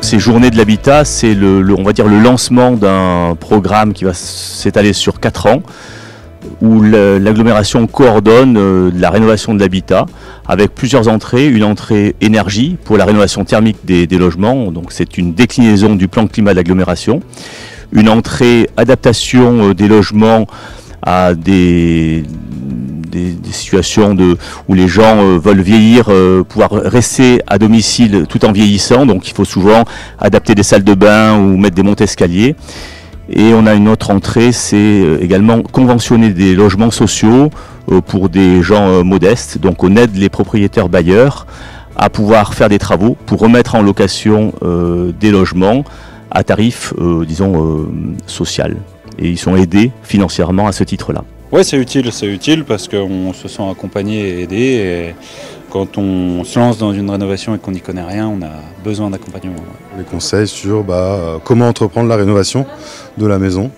ces journées de l'habitat, c'est on va dire le lancement d'un programme qui va s'étaler sur 4 ans, où l'agglomération coordonne la rénovation de l'habitat avec plusieurs entrées. Une entrée énergie pour la rénovation thermique des logements, donc c'est une déclinaison du plan climat de l'agglomération. Une entrée adaptation des logements à des situations où les gens veulent vieillir, pouvoir rester à domicile tout en vieillissant, donc il faut souvent adapter des salles de bain ou mettre des montes-escaliers. Et on a une autre entrée, c'est également conventionner des logements sociaux pour des gens modestes. Donc on aide les propriétaires bailleurs à pouvoir faire des travaux pour remettre en location des logements à tarif, social. Et ils sont aidés financièrement à ce titre-là. Oui, c'est utile parce qu'on se sent accompagné et aidé. Et quand on se lance dans une rénovation et qu'on n'y connaît rien, on a besoin d'accompagnement. Les conseils sur comment entreprendre la rénovation de la maison,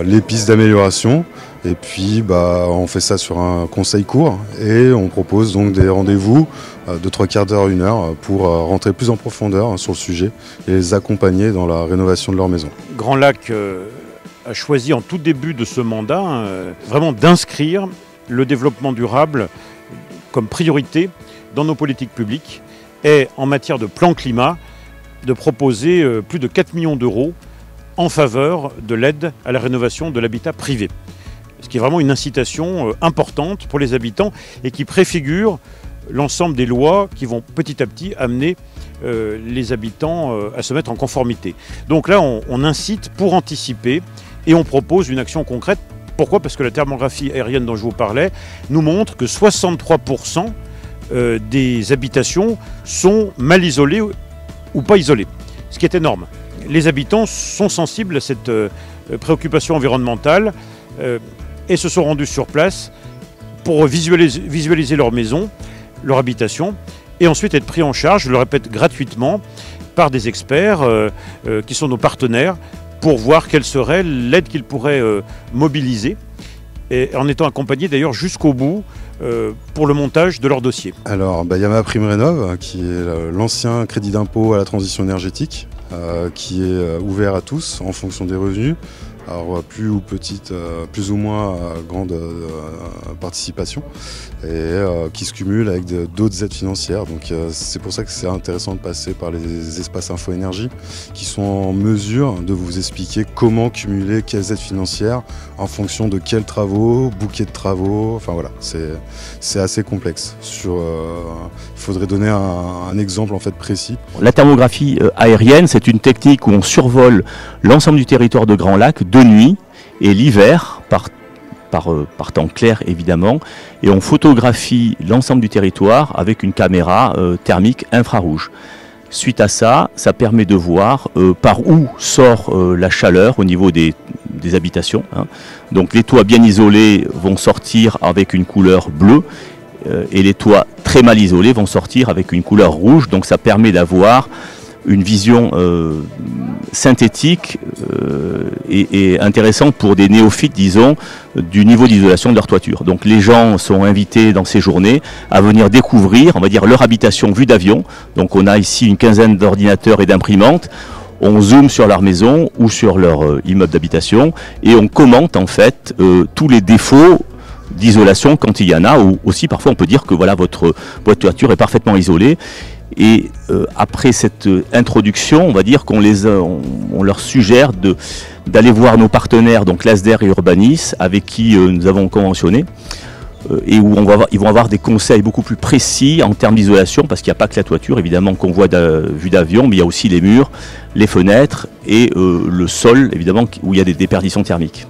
les pistes d'amélioration, et puis on fait ça sur un conseil court et on propose donc des rendez-vous de 3/4 d'heure, 1 heure pour rentrer plus en profondeur sur le sujet et les accompagner dans la rénovation de leur maison. Grand Lac a choisi en tout début de ce mandat vraiment d'inscrire le développement durable comme priorité dans nos politiques publiques et en matière de plan climat, de proposer plus de 4 millions d'euros en faveur de l'aide à la rénovation de l'habitat privé. Ce qui est vraiment une incitation importante pour les habitants et qui préfigure l'ensemble des lois qui vont petit à petit amener les habitants à se mettre en conformité. Donc là, on incite pour anticiper et on propose une action concrète. Pourquoi ? Parce que la thermographie aérienne dont je vous parlais nous montre que 63% des habitations sont mal isolées ou pas isolées, ce qui est énorme. Les habitants sont sensibles à cette préoccupation environnementale et se sont rendus sur place pour visualiser leur maison, leur habitation, et ensuite être pris en charge, je le répète, gratuitement par des experts qui sont nos partenaires pour voir quelle serait l'aide qu'ils pourraient mobiliser, et en étant accompagnés d'ailleurs jusqu'au bout pour le montage de leur dossier. Alors, il y a MaPrimeRénov', qui est l'ancien crédit d'impôt à la transition énergétique, qui est ouvert à tous en fonction des revenus. Alors plus ou moins grande participation, et qui se cumule avec d'autres aides financières. Donc c'est pour ça que c'est intéressant de passer par les espaces Info Énergie qui sont en mesure de vous expliquer comment cumuler quelles aides financières en fonction de quels travaux, bouquet de travaux, enfin voilà, c'est assez complexe. Il faudrait donner un exemple en fait précis. La thermographie aérienne, c'est une technique où on survole l'ensemble du territoire de Grand Lac de nuit et l'hiver par temps clair évidemment, et on photographie l'ensemble du territoire avec une caméra thermique infrarouge. Suite à ça, ça permet de voir par où sort la chaleur au niveau des habitations. Donc les toits bien isolés vont sortir avec une couleur bleue et les toits très mal isolés vont sortir avec une couleur rouge. Donc ça permet d'avoir une vision synthétique et intéressante pour des néophytes, disons, du niveau d'isolation de leur toiture. Donc les gens sont invités dans ces journées à venir découvrir, on va dire, leur habitation vue d'avion. Donc on a ici une quinzaine d'ordinateurs et d'imprimantes. On zoome sur leur maison ou sur leur immeuble d'habitation et on commente en fait tous les défauts d'isolation quand il y en a, ou aussi parfois on peut dire que voilà, votre toiture est parfaitement isolée. Et après cette introduction, on va dire qu'on on leur suggère d'aller voir nos partenaires, donc l'ASDER et Urbanis, avec qui nous avons conventionné, et où ils vont avoir des conseils beaucoup plus précis en termes d'isolation, parce qu'il n'y a pas que la toiture, évidemment, qu'on voit vue d'avion, mais il y a aussi les murs, les fenêtres et le sol, évidemment, où il y a des déperditions thermiques.